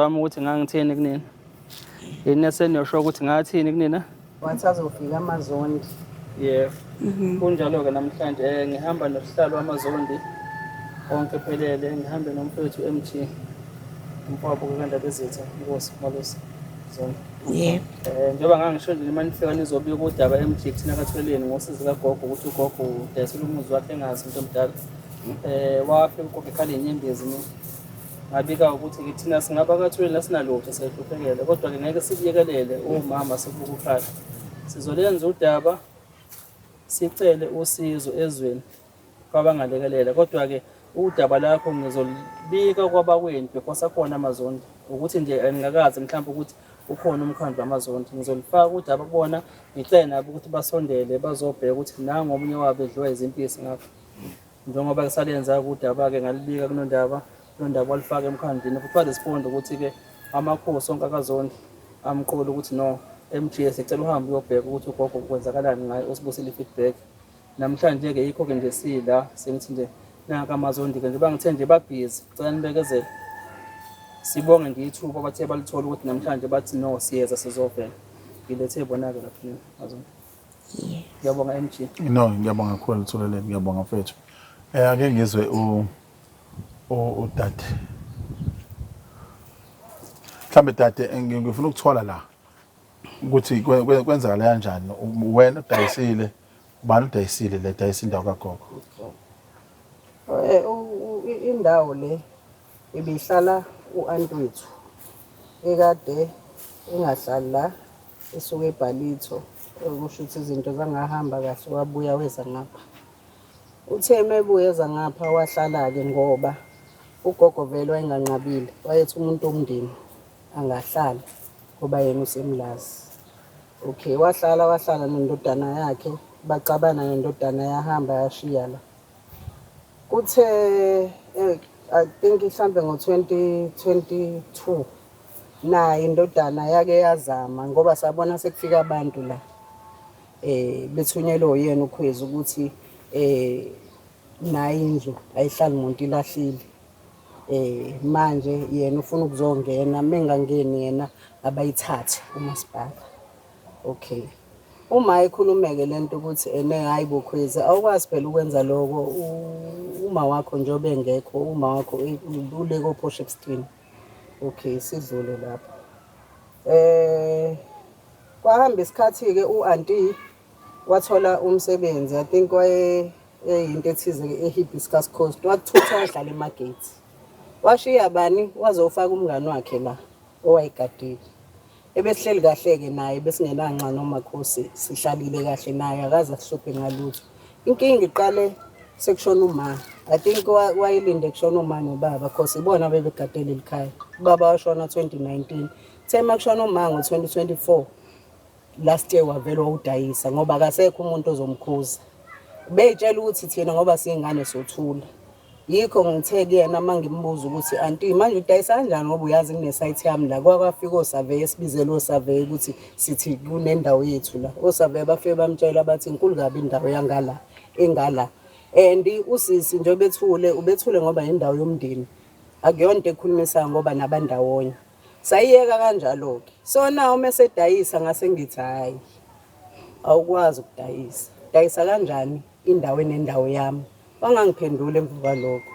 wami ukuthi ngangithini kunina. Yini eseniyosho ukuthi ngathini kunina? Wathi azofika amazondi. Yebo. Kunjalo-ke namhlanje ngihamba nosihlalo wamazondi onke phelele, ngihambe nomfowethu MG. Umfowabo kaNdaba Ezitha, Nkosi Malusi Zondi. Yebo. Njengoba ngangisho nje uma nifika nizobika udaba MG kuthina kaThweleni ngosizo kagogo ukuthi ugogo udayisela umuzi wakhe engazi umuntu omdala. Wafika ugogo ekhala inyembezi mina. Ngabika ukuthi kuthina singaba kaThweleni asinalutho sehluphekele, kodwa-ke ngeke sikuyekelele umama sekubuka ukhala. Sizolenza udaba sicele usizo ezweni kwabangalekelela, kodwa-ke udaba lakho ngizolibika kwabakwenu because akhona amazondi ukuthi nje angingakazi mhlawumbe ukuthi ukhona umkhandlu wamazondi. Ngizolifaka udaba kubona, ngicele nabo ukuthi basondele bazobheka ukuthi nangu omunye wabo edliwa izimpisi ngakho. Njengoba kusalenza udaba-ke ngalibika kunondaba walifaka emkhandlini futhi walespondo ukuthi-ke amakhosi onke akazondi amqola ukuthi no MG sicela uhambe uyobheka ukuthi ugogo kwenzakalani ngayo usibusele i-feedback. Namhlanje-ke yikho-ke nje sila sengithi nje nanka amazondi-ke nje bangithe nje babhizi, cela nibekezele. Sibonge nje ithuba bathe balithola ukuthi namhlanje bathi no siyeza sizovela. Ngilethe bona-ke lapha amazondi. Ngiyabonga MG. No, ngiyabonga kakhulu Thuleleni, ngiyabonga mfethu. Ake ngizwe udade. Mhlambe dade ngifuna ukuthola la ukuthi kwenzakala kanjani. Wena udayisile, ubani udayisile le dayisa indawo kagogo? Indawo le ibihlala uAntwethu. Ekade engahlali la, esuke eBhalitho. Okusho ukuthi izinto zangahamba kahle wabuya weza ngapha. Uthe mebuya eza ngapha wahlala-ke ngoba ugogo vele wayenganqabile. Wayethi umuntu omndeni angahlala ngoba yena usemlazi. Okay, wahlala nendodana yakhe, bacabana nendodana yahamba yashiya la. Kuthe I think mhlambe ngo-2022 naye indodana yake yazama ngoba sabona sekufika abantu la bethunyelwe uyena ukhwezi ukuthi nayi indlu ayihlali umuntu ilahlile. Manje yena ufuna ukuzongena, mengangeni yena abayithathe umasipala. Okay. Uma ekhulumeke lento ukuthi hayi bokhwezi awukwazi phela ukwenza lokho uma wakho njobe engekho, uma wakho ule koPortia 16. Okay, sidlule lapha. Kwahamba isikhathi-ke uAnti wathola umsebenzi. I think into ethize eHibiscus Coast. Wakuthutha wahlala eMagate. Washiya bani wazofaka umngani wakhe la owayigadile. Ebesihleli kahle-ke naye besingenanxa noma khosi sihlalile kahle naye akaze ahluphe ngalutho. Inkinga iqale sekushona uma. I think wayilinde kushona uma nobaba because ibona bebegadele likhaya. Ubaba washona 2019. Thema kushona uma ngo-2024. Last year wavela udayisa ngoba akasekho umuntu ozomkhuza. Beyitshela ukuthi thina ngoba singane sothula. Yikho ngithe kuyena mangimbuza ukuthi Aunty manje udayisa kanjani ngoba uyazi kunesite yami la kwafika osurvey esibizela osurvey ukuthi sithi kunendawo yethu la. Osurvey bafike bamtshela bathi inkulu kabi indawo yangala engala. And usisi nje ubethule ngoba indawo yomndeni. Akuyonto ekhulumisa ngoba nabandawonye. Sayiyeka kanjalo-ke. So now mase dayisa ngase ngithi hayi awukwazi ukudayisa. Dayisa kanjani indawo enendawo yami? Wangangiphendule emva kwalokho.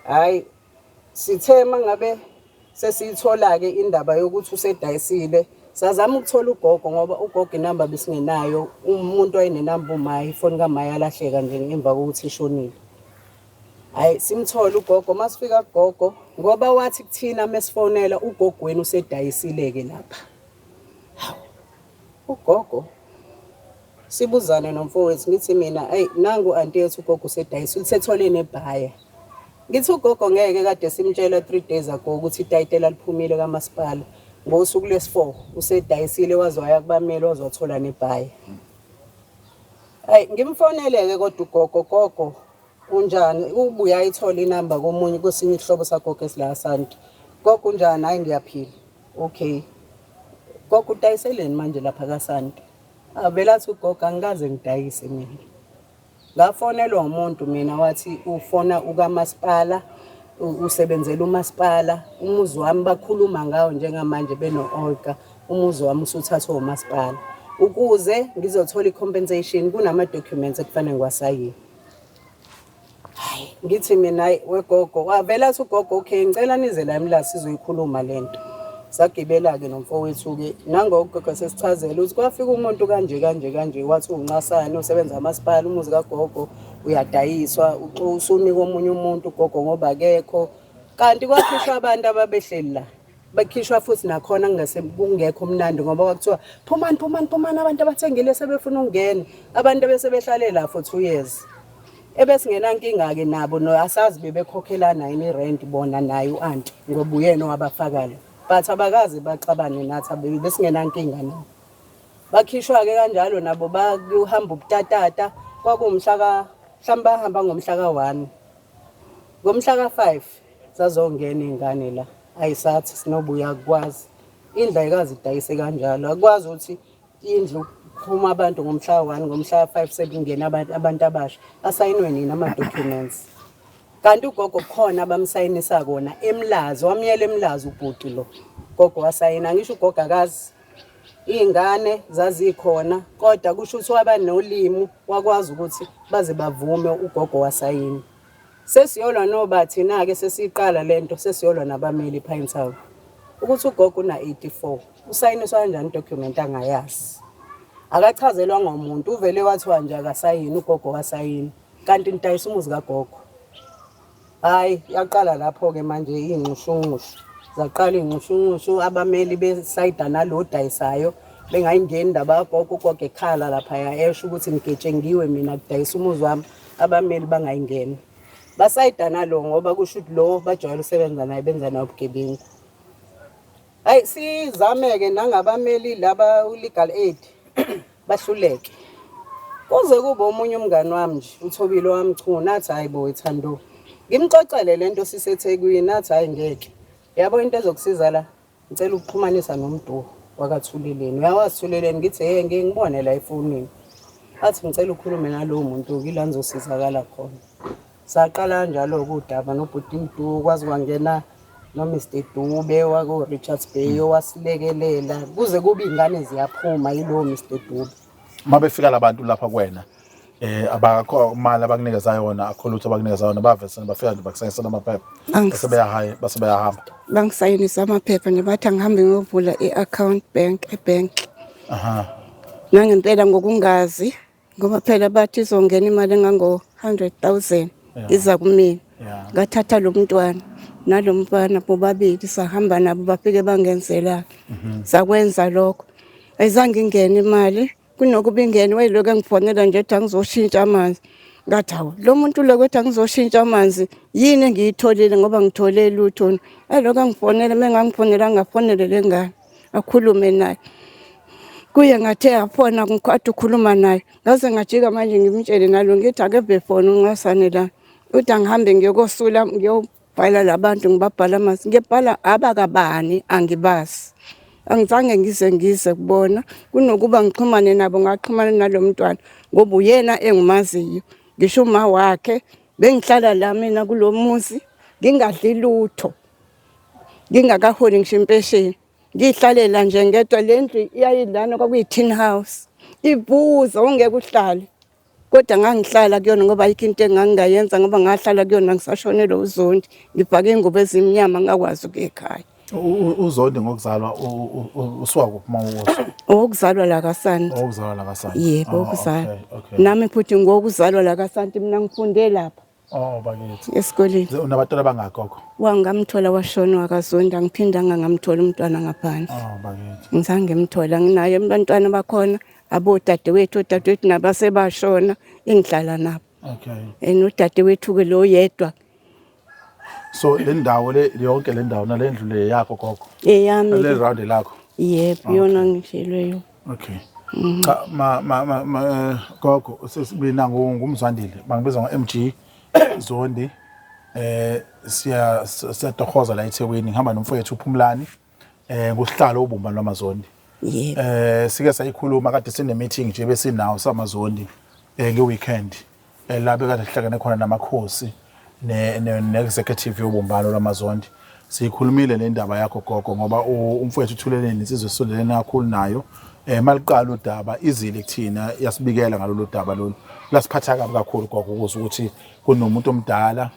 Hayi sithe mangabe sesiyithola-ke indaba yokuthi usedayisile, sazama ukuthola ugogo ngoba ugogo inamba besingenayo. Umuntu wayenenamba uMaya, ifoni kaMaya yalahleka nje emva kokuthi ishonile. Hayi simthola ugogo, masifika kugogo ngoba wathi kuthina mesifonela ugogo wena usedayisile-ke lapha. Ugogo sibuzane nomfowethu ngithi mina nangu Aunty yethu ugogo usedayisile sethole nebhaya. Ngithi ugogo ngeke kade simtshela 3 days ago ukuthi itayitela liphumile kamasipala. Ngosuku lesi4 usedayisile wazwaya kubameli wazothola nebhaya. Hayi ngimfonele-ke kodwa ugogo unjani? Ubuya ayithola inamba komunye kwesinye ihlobo sagogo esila Santi. Gogo unjani? Hayi ngiyaphila. Okay. Gogo udayiseleni manje lapha kaSanti? Vele athi ugogo angikaze ngidayise mina. Ngafonelwa umuntu mina wathi ufona ukamasipala usebenzela umasipala. Umuzi wami bakhuluma ngawo njengamanje beno-Olga. Umuzi wami usuthathwa umasipala. Ukuze ngizothola i-compensation kunama-documents ekufanele ngiwasayine. Ngithi mina wegogo wavela athi ugogo okay ngicela nize la emla sizoyikhuluma lento. Sagibela ke nomfowethu ke nangogogo sesichazela ukuthi kwafika umuntu kanje wathi uNcasane usebenza amasipala umuzi kagogo uyadayiswa usunika omunye umuntu ugogo ngoba akekho kanti kwakhishwa abantu ababehleli la bakhishwa futhi nakhona kungekho mnandi ngoba kwakuthiwa phumani abantu abathengile sebefuna ukungena abantu bese behlale la for 2 years ebesingena inkinga ke nabo no asazi bebekhokhelana yini rent bona naye uanti ngoba uyena wabafakala but abakazi baxabane nathi besingena inkinga nabo bakhishwa ke kanjalo nabo bakuhamba ubutatata kwakumhla mhlawumbe bahamba ngomhla ka1 ngomhla ka5 sazongena ingane la ayisathi sinobuya kwazi indla ikazi idayise kanjalo akwazi ukuthi indlu phuma abantu ngomhla 1 ngomhla 5 sekungena abantu abasha asayinwe nini ama documents kanti ugogo khona abamsayinisa kona emlazo wamyela emlazo ubhuti lo gogo wasayina ngisho ugogo akazi ingane zazikhona kodwa kusho ukuthi waba nolimi wakwazi ukuthi baze bavume ugogo wasayini sesiyolwa nobathi na ke sesiqala lento sesiyolwa nabameli ePinetown ukuthi ugogo una 84 usayiniswa kanjani document angayazi akachazelwa ngomuntu uvele wathiwa nje akasayini ugogo wasayini kanti intayisa umuzi kagogo hayi yaqala lapho ke manje ingqushungqushu zaqala ingqushungqushu abameli besayida nalo dayisayo bengayingeni indaba kagogo ugogo ekhala lapha esho ukuthi ngigetshengiwe mina kudayisa umuzi wami abameli bangayingeni basayida nalo ngoba kusho ukuthi lo bajwayele usebenza naye benza nayo ubugebengu hayi sizameke nangabameli laba legal aid bahluleke kuze kube omunye umngani wami nje uThobile wamchuna athi hayibo ithando ngimxoxele lento siseThekwini nathi hayi ngeke yabo into ezokusiza la ngicela ukuxhumanisa nomdumo wakaThuleleni uyawasithuleleni ngithi ngeke ngibone la efonini athi ngicela ukukhuluma nalowo muntu kila nizosizakala khona saqala kanjalo ukudaba nobhuti Mdu kwazi kwangena no Mr Dube wako Richards Bay wasilekelela kuze kube ingane ziyaphuma yilo Mr Dube mabefika labantu lapha kuwena abakho imali abanikeza yona akho lutho abanikeza yona bavesana bafika nje bakusayinisa amaphepha basebeyahamba bangisayinisa amaphepha nje bathi angihambe ngiyovula i-account ebank nangempela ngokungazi ngoba phela bathi izongena imali engango 100,000 iza kumina ngathatha lo mntwana nalo mfana bobabili sahamba nabo bafike bangenzela sakwenza lokho ayizange ingene imali kunokuba ingene wayiloku ngifonela nje ethi angizoshintsha amanzi ngathi hawo lo muntu lo kwethi angizoshintsha amanzi yini engiyitholile ngoba ngithole lutho ayiloku ngifonela mengangifonela ngafonele lengane akhulume naye kuye ngathe afona ngikwathi ukhuluma naye ngaze ngajika manje ngimtshele nalo ngithi ake befona uNcasane la uthi angihambe ngiyokosula ngiyobhala labantu ngibabhala amasi ngibhala abakabani angibazi angizange ngize kubona kunokuba ngixhumane nabo ngaxhumana nalo mntwana ngoba uyena engimaziyo ngisho uma wakhe bengihlala la mina kulomuzi ngingadli lutho ngingakaholi ngisho impesheni ngihlalela nje ngedwa lendlu iyayidlana kwakuyi-tin house ibuza ungeke uhlale kodwa ngangihlala kuyona ngoba ayikho into engangingayenza ngoba ngahlala kuyona ngisashonelwe uZondi ngifake ingubo ezimnyama ngakwazi ukuya ekhaya uZondi ngokuzalwa uswakuphi mawuzo okuzalwa la kaSanti okuzalwa la kaSanti yebo okuzalwa nami futhi ngokuzalwa la kaSanti mina ngifunde lapha bakithi esikoleni unabatwana bangagogo wangamthola washona wakaZondi angiphindanga ngamthola umntwana ngaphandle bakithi ngizange ngimthola nginaye abantwana bakhona odadewethu nabasebashona engihlala nabo nodadewethu ke lo yedwa so le ndawo le yonke le ndawo nalendlu le yakho gogo eyami le round lakho yebo yona ngishelweyo cha gogo sesibina ngumzwandile bangibiza ngo-MG Zondi siyatohoza la eThekwini ngihamba nomfowethu uPhumlani ngusihlalo ubumba lwamaZondi yebo sike sayikhuluma kade sine meeting nje besinawo samaZondi ngeweekend la bekade sihlangene khona namakhosi ne-executive yobumbano lwamazondi. Sikhulumile le ndaba yakho gogo ngoba umfowethu uThuleleni insizwe esondelene kakhulu nayo. Maliqala udaba izile kuthina yasibikela ngalolu daba lolu. Lasiphatha kabi kakhulu gogo ukuthi kunomuntu omdala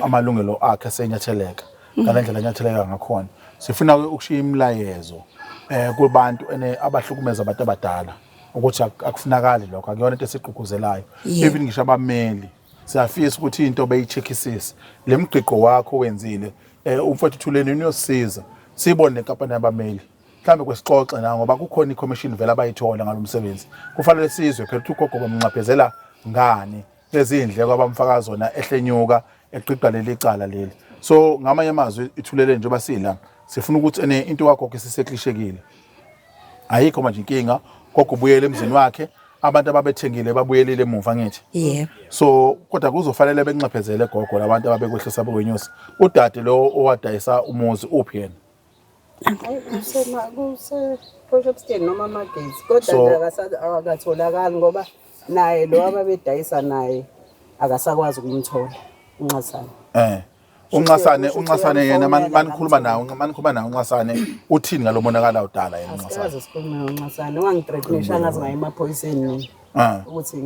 amalungelo akhe senyatheleka ngalendlela anyatheleka ngakhona. Sifuna ukushiya imlayezo kubantu abahlukumeza abantu abadala ukuthi akufunakali lokho akuyona into esiqhugquzelayo. Even ngisho abameli siyafisa ukuthi into beyicheckisise le mgqiqo wakho wenzile umfowethu uThuleleni uyosiza sibone lenkampani yabameli mhlambe kwesixoxe na ngoba kukhona iCommission vele abayithola ngalomsebenzi kufanele sizwe phela ukuthi ugogo bamnqaphezela ngani lezi indleko abamfaka zona ehlenyuka eqiqa leli cala leli. So ngamanye amazwi ithulele njengoba sila sifuna ukuthi into wakho ke siseklishekile ayikho manje inkinga gogo ubuyele emzini wakhe abantu ababethengile babuyelile emuva ngithi yebo. So kodwa kuzofanele benxephezele gogo labantu ababekwehlisa bekwenyusa udade lo owadayisa umuzi uphi yena Project noma amagate kodwa akatholakali ngoba naye lo ababedayisa naye akasakwazi ukumthola uNxasane. unxasane yena manikhuluma nawo uNxasane uthini ngalomonakala udala yena uNxasane akaze sikhuluma uNxasane wangithreatenisha ngazi ngaye emaphoyiseni ukuthi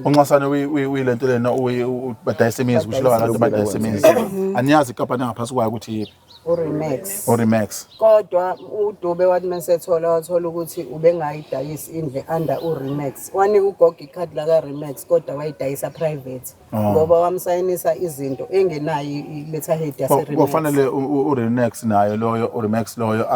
uNxasane uyilento lena ubadayisa imizi kusho abantu badayisa imizi aniyazi ikampani ngaphasi kwayo ukuthi yipi Remax kodwa uDube wathi wathola ukuthi ubengayidayisa indle under uRemax wanika ugogo ikhadi la kaRemax kodwa wayidayisa private ngoba wamsayinisa izinto engenayo letterhead yaseRemax. Kufanele uRemax nayo loyo uRemax loyo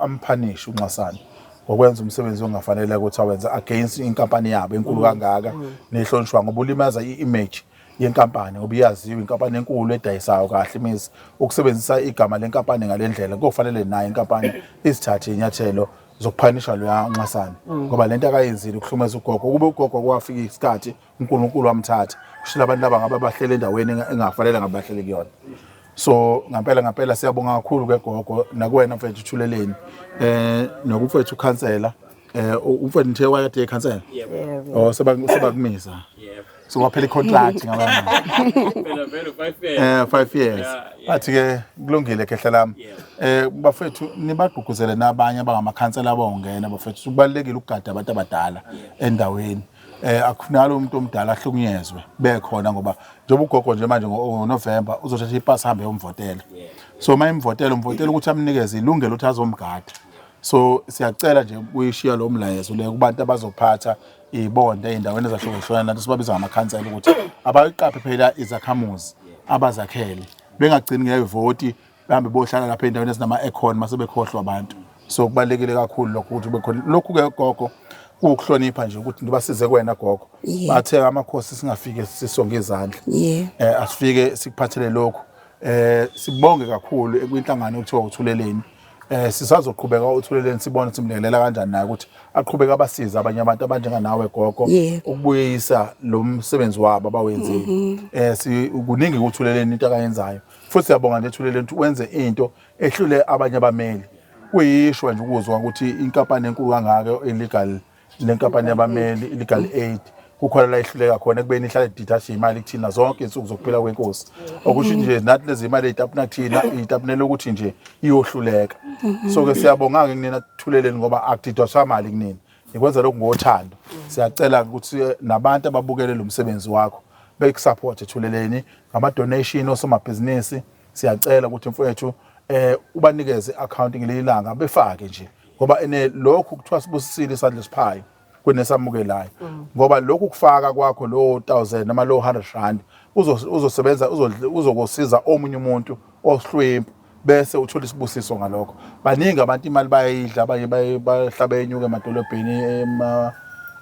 ampanish uNxasane ngokwenza umsebenzi ongafanele ukuthi awenza against inkampani yabo enkulu kangaka nehlonishwa ngoba ulimaza iimage yenkampani ngoba iyaziwa inkampani enkulu edayisayo kahle imizi ukusebenzisa igama lenkampani ngalendlela kufanele nayo inkampani isithathe inyathelo zokuphanisha lo yaNxasane ngoba lento akayenzile ukuhlumeza ugogo kube ugogo kwafika isikhathi uNkulunkulu wamthatha kushila abantu laba ngabe bahlele endaweni engafanele ngabahlele kuyona. So ngempela siyabonga kakhulu ke gogo nakuwena mfethu uThuleleni nokufethu ukhansela umfethu nje wayade ekhansela oh sebakumisa so waphela icontract ngabana Phela vele 5 years 5 years athi ke kulungile kehla lami bafethu nibagqugquzele nabanye abangamakhansela abongena bafethu kubalekile ukugada abantu abadala endaweni akufunalo umuntu omdala ahlukunyezwe bekhona ngoba njengoba ugogo nje manje ngoNovember uzothatha ipasi hambe yomvotela so mayimvotela umvotela ukuthi amnikeze ilungelo ukuthi azomgada. So siyacela nje uyishiya lo mlayezo le kubantu abazophatha ibonde endaweni ezahlukahlukene nathi sibabiza ngamakhansela ukuthi abayiqaphe phela izakhamuzi abazakhele bengagcini ngevoti bahambe bohlala lapha endaweni ezinama aircon mase bekhohlwa abantu. So kubalekile kakhulu lokho ukuthi bekhona lokhu ke gogo ukuhlonipha nje ukuthi ngibasize kuwena gogo bathe amakhosi singafike sisonke izandla asifike sikuphathele lokho sibonge kakhulu ekwinhlangano ekuthiwa uThuleleni sisazoqhubeka uThuleleni sibone simlekelela kanjani naye ukuthi aqhubeka abasiza abanye abantu abanjenga nawe gogo ukubuyisa lo msebenzi wabo abawenzile sikuningi uThuleleni into akayenzayo futhi siyabonga nje uThuleleni ukuthi wenze into ehlule abanye abameli kuyishwa nje ukuzwa ukuthi inkampani enkulu kangaka illegal lenkampani yabameli illegal aid kukhona la ihluleka khona kubeni ihlale detach imali kuthina zonke insuku zokuphila kwenkosi okusho nje nathi lezi imali etapuna kuthina itapunela ukuthi nje iyohluleka. So ke siyabonga ke kunina Thuleleni ngoba akudidoswa imali kunini ikwenza lokhu ngothando. Siyacela ukuthi nabantu ababukele lo msebenzi wakho bekusupport Thuleleni ngama donation osomabhizinisi siyacela ukuthi mfowethu ubanikeze accounting lelilanga befake nje ngoba lokhu kuthiwa sibusisile isandla siphayo kunesamukelayo ngoba lokhu kufaka kwakho lo 1000 noma lo 100 rand uzosebenza uzokosiza omunye umuntu ohlwempu bese uthola isibusiso ngalokho. Baningi abantu imali bayidla abanye bahlaba enyuke emadolobheni ema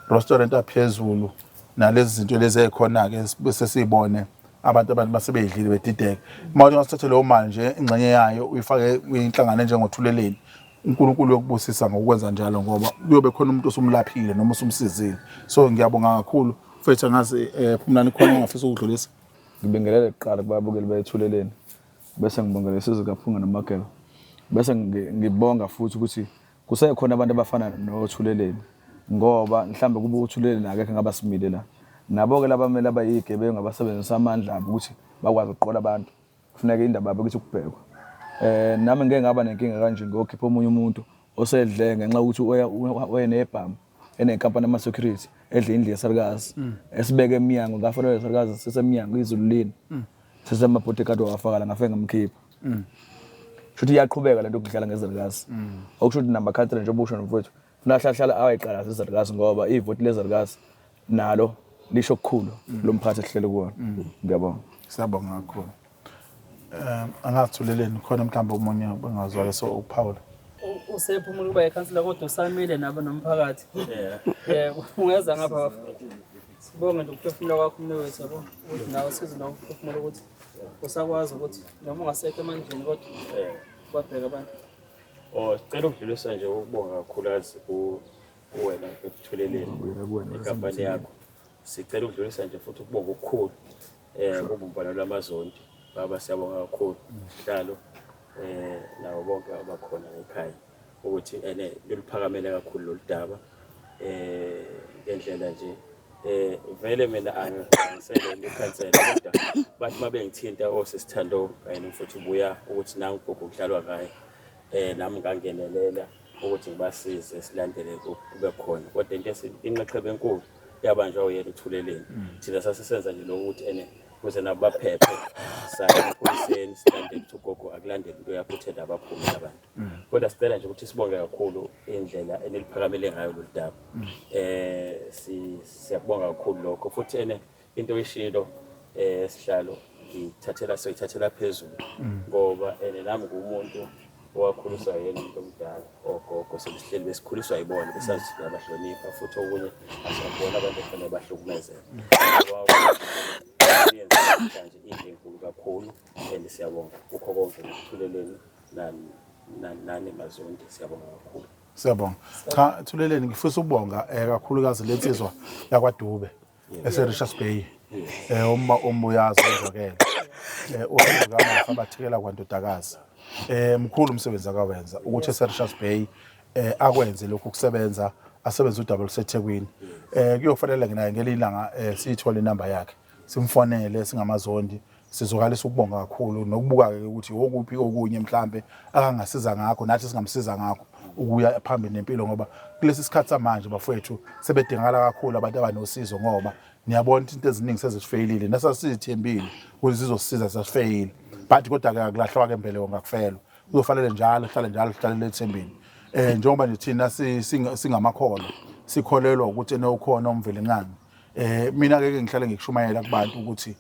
restaurant aphezulu nalezi zinto lezi ekhona ke bese sibone abantu basebedlile bedideka manje ngasithathe lo mali nje ingxenye yayo uyifake inhlangano njengoThuleleni uNkulunkulu yokubusisa ngokwenza njalo ngoba kuyobe khona umuntu osumlaphile noma osumsizile. So ngiyabonga kakhulu mfethu ngazi Phumlani khona ngafisa ukudlulisa ngibingelele kuqala kubabukeli beThuleleni bese ngibongela isizwe kaPhunga noMagelo bese ngibonga futhi ukuthi kusekhona abantu abafana noThuleleni ngoba mhlambe kube uThuleleni akekho ngabasimile la nabo ke labameli abayigebengu abasebenzisa amandla abo ukuthi bakwazi ukuqola abantu kufuneka indaba yabo ukuthi ukubhekwa nami ngeke ngaba nenkinga kanje ngokhipha omunye umuntu osedle ngenxa ukuthi oye nebhamu enenkampani ama security edle indlu yesalukazi esibeke eminyango ngafanele yesalukazi sisemnyango izululini sisemabhodekade wafaka la ngafike ngamkhipha futhi iyaqhubeka lento okudlala ngezalukazi okusho ukuthi namba country njengoba usho nomfowethu funahlala awayiqala izalukazi ngoba ivoti lezalukazi nalo lisho okukhulu lomphakathi ehlele kuwona ngiyabonga siyabonga kakhulu angathuleleni khona mhlawumbe umunye bengazwake so uPaul usephumula ukuba ikhansela kodwa usamile nabo nomphakathi ungeza ngapha sibonge nje ukuphefumula kwakho umnewethu yabo ukuthi nawe sizo nawe ukuphefumula ukuthi usakwazi ukuthi noma ungasekho emandleni kodwa kwabheka abantu sicela ukudlulisa nje ukubonga kakhulukazi kuwena ekuthuleleni inkampani yakho sicela ukudlulisa nje futhi ukubonga okukhulu kubumbano lwamazondi baba siyabonga kakhulu hlalo nawo bonke abakhona ekhaya ukuthi loluphakamele kakhulu loludaba ngendlela nje vele mina angisele ngikhansela kodwa bathi mabengithinta osesithando kanye nomfuthu ubuya ukuthi nangu gogo kudlalwa ngaye nami ngangenelela ukuthi ngibasize silandele kube khona kodwa into inqeqebe enkulu yabanjwa uyena uthuleleni thina sasisenza nje lokuthi kuze nabo baphephe saye ephoyiseni silandele ukuthi ugogo akulandele into yakho uthenda abaphumi abantu kodwa sicela nje ukuthi sibonge kakhulu indlela eneliphakamele ngayo lo daba siyabonga kakhulu lokho futhi into oyishilo sihlalo ngithathela phezulu ngoba nami ngumuntu owakhuliswa yena umuntu omdala ogogo sebehleli besikhuliswa yibona besazi abahlonipha futhi okunye asiyabona abantu efana bahlukumezeka manje into enkulu kakhulu siyabonga ukho konke ukuthuleleni nani mazondi siyabonga kakhulu siyabonga cha thuleleni ngifisa ukubonga kakhulukazi lensizwa yakwaDube eseRichards Bay umbuyazi wezwakele uhlangana abathikela kwantodakazi mkhulu umsebenzi akawenza ukuthi eSeRichards Bay akwenze lokhu kusebenza asebenza udouble seThekwini kuyofanele nginaye ngelilanga siyithola inamba yakhe simfonele singamazondi sizokalisa ukubonga kakhulu nokubuka ke ukuthi okuphi okunye mhlambe akangasiza ngakho nathi singamsiza ngakho ukuya phambili nempilo ngoba kulesi sikhathi samanje bafowethu sebedingakala kakhulu abantu abanosizo ngoba niyabona into eziningi sezifeyilile nasasithembile ukuthi sizosiza sasifeyile but kodwa ke akulahlwa ke empeleko ngakufelwa kuzofanele njalo hlale ethembeni njengoba nje thina singamakholwa sikholelwa ukuthi ukhona umveli nqangi mina ke ngihlale ngikushumayela kubantu ukuthi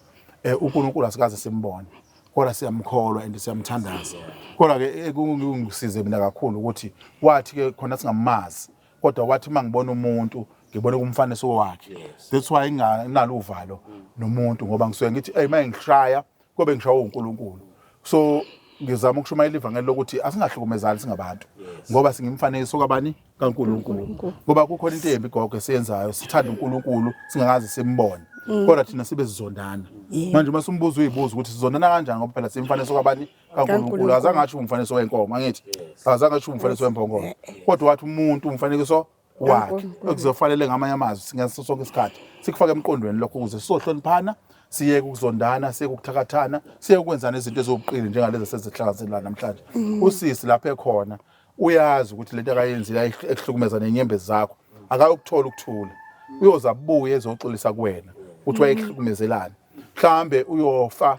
uNkulunkulu asikaze simbone kodwa siyamkholwa and siyamthandaza kodwa ke kungisize mina kakhulu ukuthi wathi ke khona singamazi kodwa wathi mangibona umuntu ngibone kumfaneso wakhe that's why nginalo uvalo nomuntu ngoba ngisuke ngithi maye ngishaya kobe ngishawa uNkulunkulu so ngizama ukushumayela ivangeli lokuthi asingahlukumezani singabantu ngoba singimfanekiso kabani kaNkulunkulu ngoba kukhona into embi gogo esiyenzayo sithanda uNkulunkulu singakazi simbone kodwa thina sibe sizondana manje masumbuzo uyibuza ukuthi sizondana kanjani ngoba phela simfanekiso kabani kaNkulunkulu azange athi umfanekiso wenkomo angithi azange athi umfanekiso wemphongolo kodwa wathi umuntu umfanekiso wakhe okuzofanele ngamanye amazwi singaso sonke isikhathi sikufaka emqondweni lokho ukuze sizohloniphana siye ukuzondana siye ukuthakathana siye ukwenzana izinto ezobuqili njengalezi sezihlangazelana namhlanje usisi lapha ekhona uyazi ukuthi lento akayenzile ayihlukumeza nenyembezi zakho akayokuthola ukuthula uyozabuye ezoxolisa kuwena ukuthi wayekuhlukumezelana mhlambe uyofa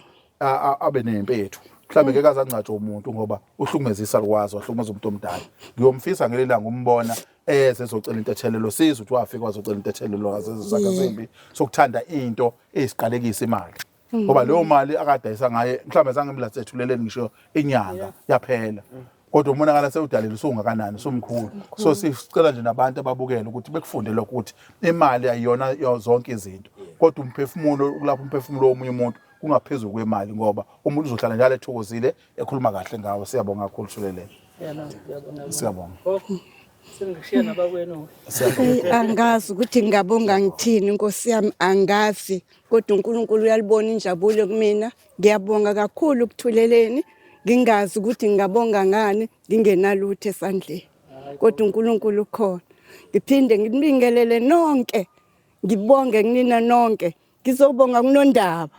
abe nempethu mhlambe ngeke azancatshe umuntu ngoba uhlukumezisa likwazi wahlukumeza umuntu omdala ngiyomfisa ngelilanga umbona ezocela intethelelo sizwe ukuthi wafika wazocela intethelelo azezakazimbi sokuthanda into esiqalekisa imali ngoba leyo mali akadayisa ngaye mhlambe zangemlathethuleleni ngisho inyanga yaphela kodwa umonakala sewudalile usungakanani somkhulu so sicela nje nabantu ababukela ukuthi bekufunde lokho ukuthi imali ayiyona zonke izinto kodwa umphefumulo kulapha umphefumulo womunye umuntu kungaphezulu kwemali ngoba umuntu uzohlala njalo ethokozile ekhuluma kahle ngawe siyabonga kakhulu Thuleleni siyabonga sengishiya nabakwenu angazi ukuthi ngingabonga ngithini Nkosi yami angazi kodwa uNkulunkulu uyalibona injabulo kumina ngiyabonga kakhulu ukuthuleleni ngingazi ukuthi ngingabonga ngani ngingenalutho esandleni kodwa uNkulunkulu ukhona ngiphinde ngibingelele nonke ngibonge kunina nonke ngizobonga kunondaba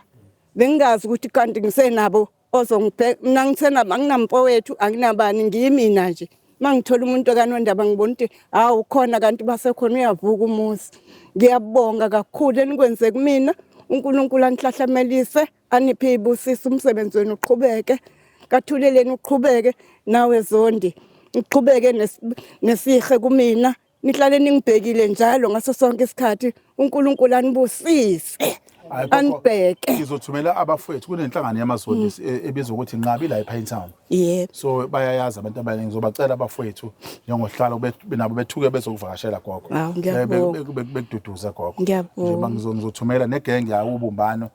bengazi ukuthi kanti ngisenabo ozongibheka mina ngisenabo anginamfowethu anginabani ngiyimina nje mangithola umuntu kaNondaba ngibona ukuthi hawu khona kanti basekhona uyavuka umuzi ngiyabonga kakhulu enikwenze kumina uNkulunkulu anihlahlamelise aniphe ibusiso umsebenzi wenu uqhubeke kathuleleni uqhubeke nawe Zondi uqhubeke nesihe kumina nihlale ningibhekile njalo ngaso sonke isikhathi uNkulunkulu anibusise anibheke Ngizothumela abafowethu kunenhlangano yamaZondi ebizwa ukuthi Nqabi la ePinetown. yebo So bayayazi abantu abaningi ngizobacela abafowethu njengohlalo benabo bethuke bezokuvakashela gogo. Bekududuza gogo. Njengoba ngizothumela negenge yawubumbano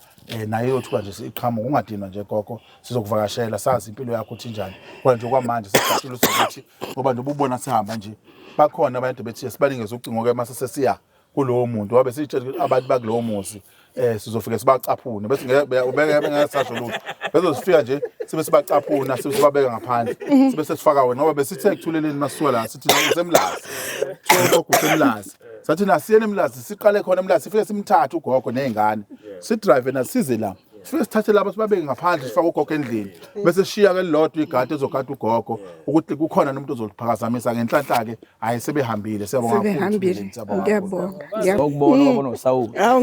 naye yothuka nje iqhamuka ungadinwa nje gogo sizokuvakashela sazi impilo yakho uthi njani. Kodwa nje kwamanje sesijatshile ukuthi ngoba nje ububona sihamba nje bakhona abantu bethi sibalingeza ucingo ke mase sesiya kulowo muntu wabe sitshela abantu bakulowo muzi sizofika sibacaphune bese bengasasho lutho bezosifika nje sibe sibacaphuna sibe sibabeka ngaphandle sibe sesifaka wena ngoba besithe ekuthuleleni masuka la sithi usemlazi thoko kusemlazi sathi nasiyene emlazi siqale khona emlazi sifike simthatha ugogo nezingane si drive nasize la sifike sithathe labo sibabeke ngaphandle sifaka ugogo endlini bese sishiya ke lilodwa igadi ezogada ugogo ukuthi kukhona nomuntu ozoliphakazamisa ngenhlanhla ke hayi sebehambile siyabonga kakhulu ngiyabonga Ukubona wabona uSawuli. awu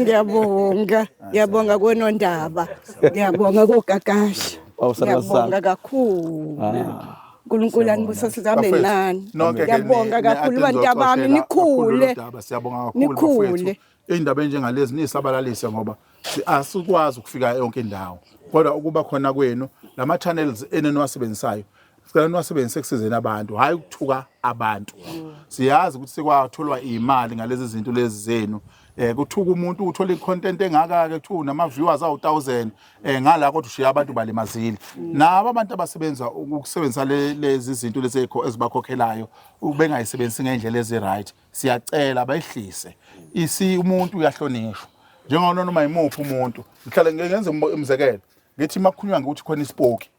ngiyabonga kweNondaba ngiyabonga koGagashi ngiyabonga kakhulu uNkulunkulu anibusise kabe nani ngiyabonga kakhulu abantu abami nikhule siyabonga kakhulu bafowethu indaba enjengalezi nisabalalise ngoba asikwazi ukufika yonke indawo kodwa ukuba khona kwenu lama channels eneniwasebenzisayo sicela niwasebenzise ekusizeni abantu hayi ukuthuka abantu siyazi ukuthi sekwatholwa imali ngalezi zinto lezi zenu kuthuka umuntu uthola icontent engaka ke kuthiwa nama viewers awu1000 ngala kodwa ushiya abantu balimazile nabo abantu abasebenza ukusebenzisa lezi zinto lezi ezibakhokhelayo ubengayisebenzisi ngendlela eziright siyacela bayihlise umuntu uyahlonishwa njengoba noma imuphi umuntu ngihlale ngenze umzekelo ngithi makukhunywa ukuthi khona ispoke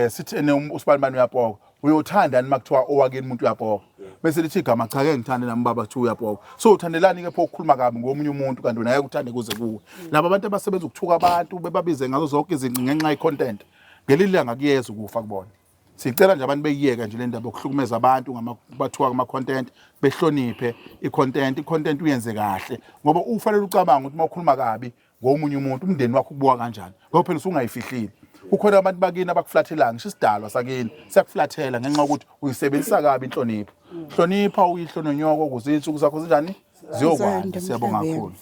sithi uSibanibani uyapoka uyothanda ni makuthiwa owakeni umuntu uyapoka bese lithi igama cha ke ngithande nami baba kuthiwa uyapoka so uthandelani ke pho ukukhuluma kabi ngomunye umuntu kanti wena ayakuthande kuze kuwe laba abantu abasebenza ukuthuka abantu bebabize ngazo zonke izinto ngenxa yecontent ngelilanga kuyeza ukufa kubona sicela nje abantu beyiyeka nje le ndaba yokuhlukumeza abantu ngabathuka kuma content behloniphe icontent uyenze kahle ngoba ufanele ucabanga ukuthi mawukhuluma kabi ngomunye umuntu umndeni wakho kubuka kanjani ngoba phela usungayifihlile kukhona abantu bakini abakuflathela ngisho isidalwa sakini siyakuflathela ngenxa ukuthi uyisebenzisa kabi inhlonipho hlonipha uyihlononyoko ukuze insuku zakho zinjani ziyokwanda siyabonga kakhulu